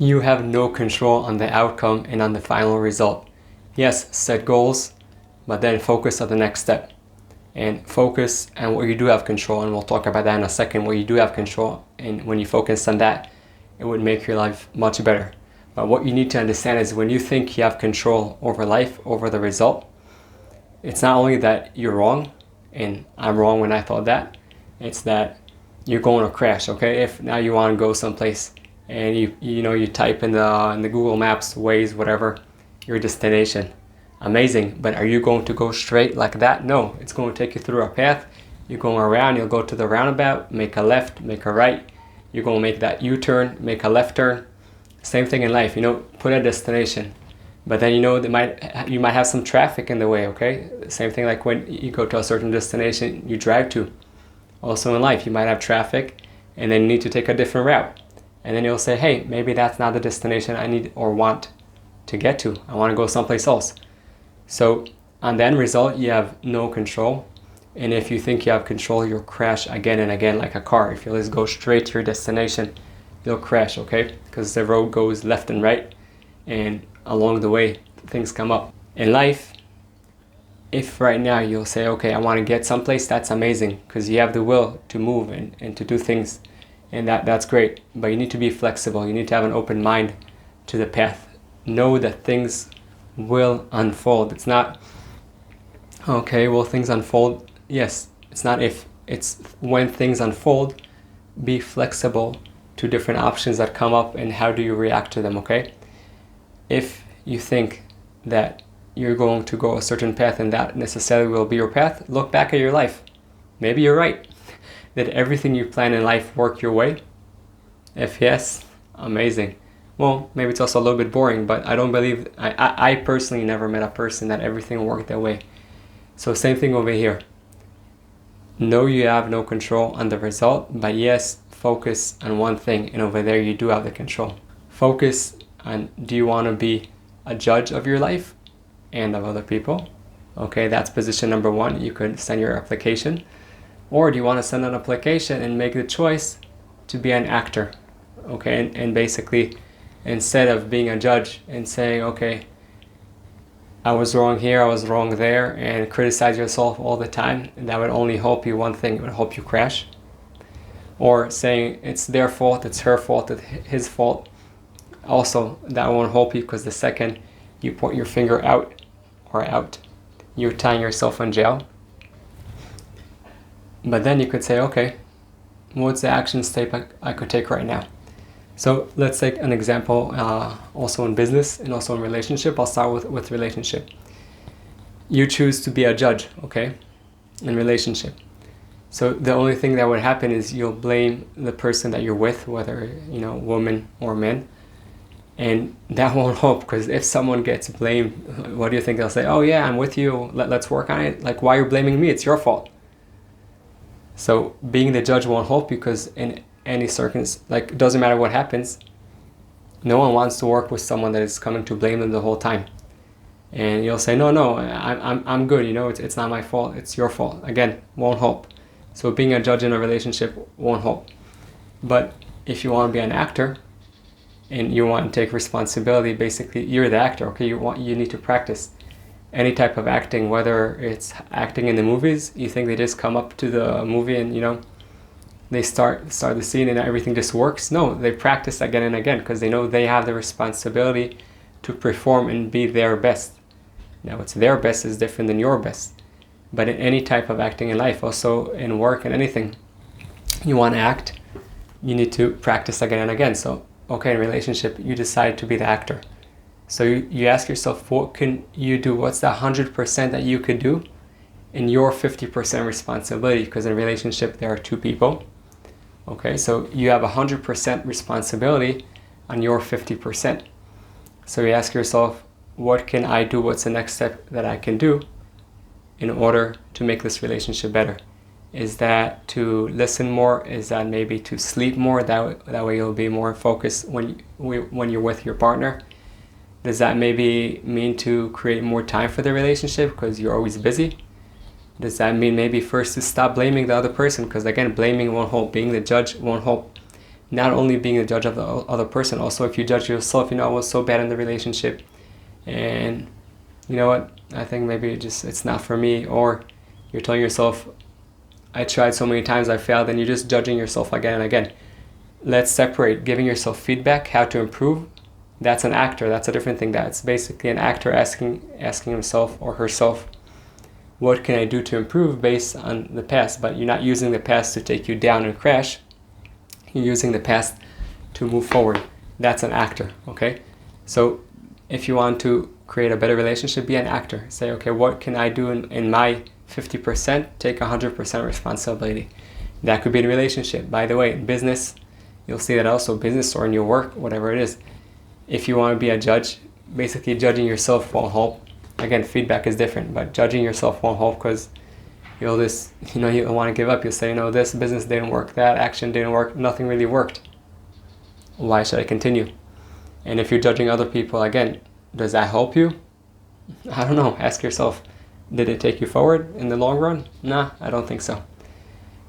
You have no control on the outcome and on the final result. Yes, set goals, but then focus on the next step. And focus on what you do have control, and we'll talk about that in a second, what you do have control, and when you focus on that, it would make your life much better. But what you need to understand is when you think you have control over life, over the result, it's not only that you're wrong, and I'm wrong when I thought that, it's that you're going to crash, okay? If now you want to go someplace and you type in the Google Maps, Waze, whatever, your destination. Amazing, but are you going to go straight like that? No, it's going to take you through a path. You're going around, you'll go to the roundabout, make a left, make a right. You're going to make that U-turn, make a left turn. Same thing in life, put a destination. But then you might have some traffic in the way, okay? Same thing like when you go to a certain destination you drive to. Also in life, you might have traffic and then you need to take a different route. And then you'll say, hey, maybe that's not the destination I need or want to get to. I want to go someplace else. So on the end result, you have no control. And if you think you have control, you'll crash again and again like a car. If you just go straight to your destination, you'll crash, okay? Because the road goes left and right, and along the way, things come up. In life, if right now you'll say, okay, I want to get someplace, that's amazing, because you have the will to move and to do things, and that's great. But you need to be flexible. You need to have an open mind to the path. Know that things will unfold. It's not, okay, will things unfold? Yes, it's not if, it's when things unfold. Be flexible to different options that come up and how do you react to them, okay? If you think that you're going to go a certain path and that necessarily will be your path, look back at your life. Maybe you're right. Did everything you plan in life work your way? If yes, amazing. Well, maybe it's also a little bit boring, but I don't believe, I personally never met a person that everything worked that way. So same thing over here. No, you have no control on the result, but yes, focus on one thing, and over there you do have the control. Focus on, do you want to be a judge of your life and of other people? Okay, that's position number one. You could send your application. Or do you want to send an application and make the choice to be an actor? Okay, and basically, instead of being a judge and saying, okay, I was wrong here, I was wrong there, and criticize yourself all the time, that would only help you one thing, it would help you crash. Or saying it's their fault, it's her fault, it's his fault. Also, that won't help you, because the second you point your finger out, you're tying yourself in jail. But then you could say, okay, what's the action step I could take right now? So let's take an example also in business and also in relationship. I'll start with relationship. You choose to be a judge, okay, in relationship. So the only thing that would happen is you'll blame the person that you're with, whether, woman or man. And that won't help, because if someone gets blamed, what do you think they'll say? Oh yeah, I'm with you, let's work on it. Like, why are you blaming me? It's your fault. So being the judge won't help, because in any circumstance, like, it doesn't matter what happens, no one wants to work with someone that is coming to blame them the whole time. And you'll say, no, I'm good, it's not my fault, it's your fault. Again, won't help. So being a judge in a relationship won't help. But if you want to be an actor and you want to take responsibility, basically you're the actor, okay? You need to practice any type of acting, whether it's acting in the movies. You think they just come up to the movie and they start the scene and everything just works? No, they practice again and again, because they know they have the responsibility to perform and be their best. Now, it's their best is different than your best. But in any type of acting in life, also in work and anything, you want to act, you need to practice again and again. So, okay, in relationship, you decide to be the actor. So you ask yourself, what can you do? What's the 100% that you could do in your 50% responsibility? Because in a relationship, there are two people. Okay, so you have 100% responsibility on your 50%. So you ask yourself, what can I do? What's the next step that I can do in order to make this relationship better? Is that to listen more? Is that maybe to sleep more? That way you'll be more focused when you're with your partner. Does that maybe mean to create more time for the relationship because you're always busy? Does that mean maybe first to stop blaming the other person? Because again, blaming won't help. Being the judge won't help. not only being a judge of the other person, also if you judge yourself, I was so bad in the relationship, and you know what, I think maybe it's not for me, or you're telling yourself, I tried so many times, I failed, and you're just judging yourself again and again. Let's separate giving yourself feedback, how to improve. That's an actor. That's a different thing. That's basically an actor asking himself or herself, what can I do to improve based on the past? But you're not using the past to take you down and crash. You're using the past to move forward. That's an actor, okay? So if you want to create a better relationship, be an actor. Say, okay, what can I do in my 50%? Take 100% responsibility. That could be in a relationship. By the way, in business, you'll see that also, business or in your work, whatever it is. If you want to be a judge, basically judging yourself won't help. Again, feedback is different, but judging yourself won't help, because you don't want to give up. You'll say, this business didn't work, that action didn't work, nothing really worked. Why should I continue? And if you're judging other people, again, does that help you? I don't know. Ask yourself, did it take you forward in the long run? Nah, I don't think so.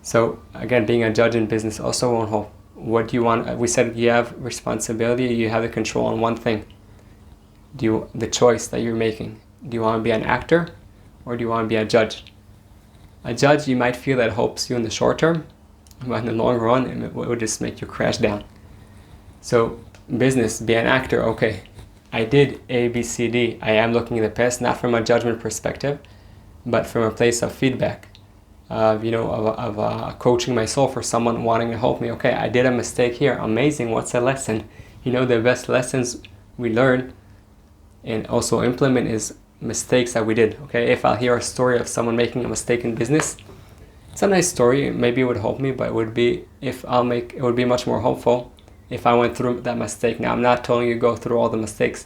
So again, being a judge in business also won't help. What do you want? We said you have responsibility, you have the control on one thing. The choice that you're making. Do you want to be an actor, or do you want to be a judge? A judge, you might feel that helps you in the short term, but in the long run, it would just make you crash down. So business, be an actor. Okay, I did A, B, C, D. I am looking at the past, not from a judgment perspective, but from a place of feedback. Of coaching myself, or someone wanting to help me. Okay, I did a mistake here. Amazing. What's the lesson? The best lessons we learn and also implement is mistakes that we did. Okay, if I'll hear a story of someone making a mistake in business, it's a nice story. Maybe it would help me, but it would be much more helpful if I went through that mistake. Now, I'm not telling you go through all the mistakes.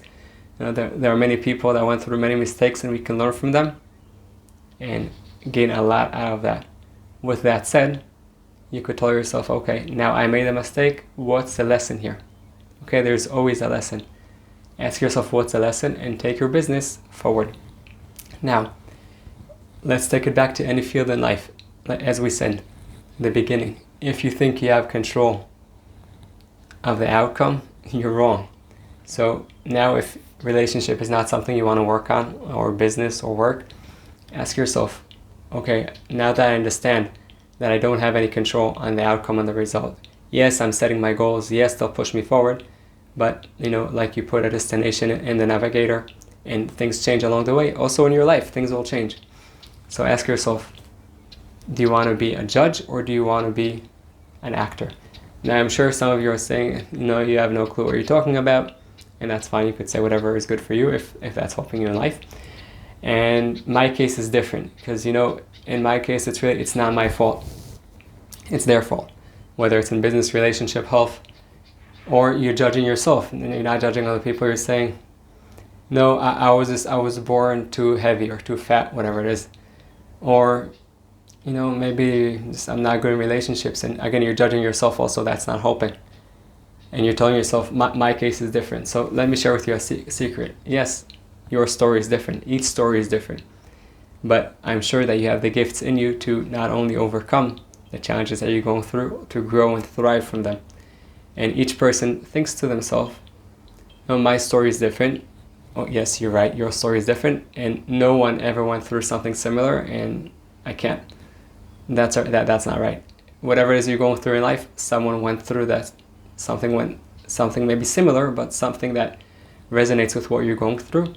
There are many people that went through many mistakes, and we can learn from them and gain a lot out of that. With that said, you could tell yourself, okay, now I made a mistake. What's the lesson here? Okay, there's always a lesson. Ask yourself what's the lesson and take your business forward. Now, let's take it back to any field in life. As we said in the beginning, if you think you have control of the outcome, you're wrong. So now, if relationship is not something you want to work on, or business or work, ask yourself, okay, now that I understand that I don't have any control on the outcome and the result. Yes, I'm setting my goals. Yes, they'll push me forward. But, like you put a destination in the navigator, and things change along the way. Also in your life, things will change. So ask yourself, do you want to be a judge, or do you want to be an actor? Now, I'm sure some of you are saying, you have no clue what you're talking about. And that's fine. You could say whatever is good for you if that's helping you in life. And my case is different, because in my case it's not my fault, it's their fault. Whether it's in business, relationship, health, or you're judging yourself and you're not judging other people. You're saying, no, I was born too heavy or too fat, whatever it is, or maybe I'm not good in relationships. And again, you're judging yourself also. That's not helping. And you're telling yourself, my case is different. So let me share with you a secret. Yes, your story is different. Each story is different. But I'm sure that you have the gifts in you to not only overcome the challenges that you're going through, to grow and thrive from them. And each person thinks to themselves, my story is different. Oh, yes, you're right. Your story is different. And no one ever went through something similar, and I can't. That's not right. Whatever it is you're going through in life, someone went through that. Something maybe similar, but something that resonates with what you're going through.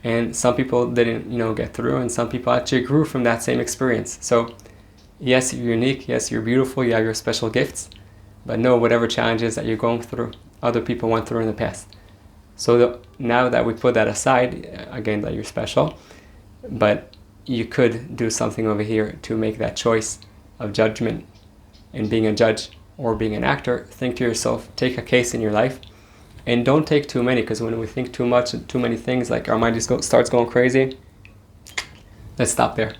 And some people didn't, get through, and some people actually grew from that same experience. So, yes, you're unique. Yes, you're beautiful. You have your special gifts. But know whatever challenges that you're going through, other people went through in the past. So now that we put that aside, again, that you're special, but you could do something over here to make that choice of judgment and being a judge or being an actor. Think to yourself, take a case in your life. And don't take too many, because when we think too much and too many things, like our mind just starts going crazy. Let's stop there.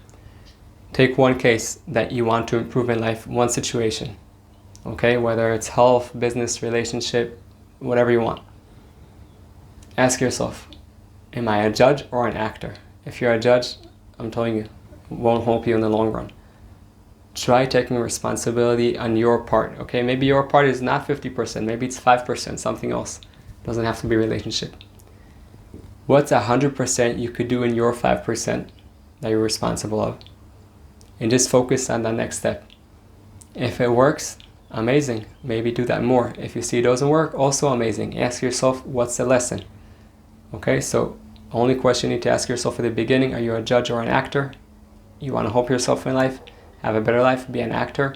Take one case that you want to improve in life, one situation. Okay, whether it's health, business, relationship, whatever you want. Ask yourself, am I a judge or an actor? If you're a judge, I'm telling you, it won't help you in the long run. try taking responsibility on your part. Okay, maybe your part is not 50%, maybe it's 5%, something else. Doesn't have to be relationship. What's 100% you could do in your 5% that you're responsible of? And just focus on the next step. If it works, amazing. Maybe do that more. If you see it doesn't work, also amazing. Ask yourself, what's the lesson? Okay, so only question you need to ask yourself at the beginning, are you a judge or an actor? You want to help yourself in life, have a better life, be an actor.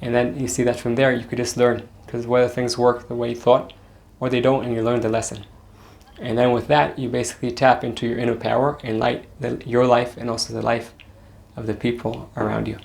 And then you see that from there, you could just learn. Because whether things work the way you thought, or they don't, and you learn the lesson. And then with that, you basically tap into your inner power and light your life and also the life of the people around you.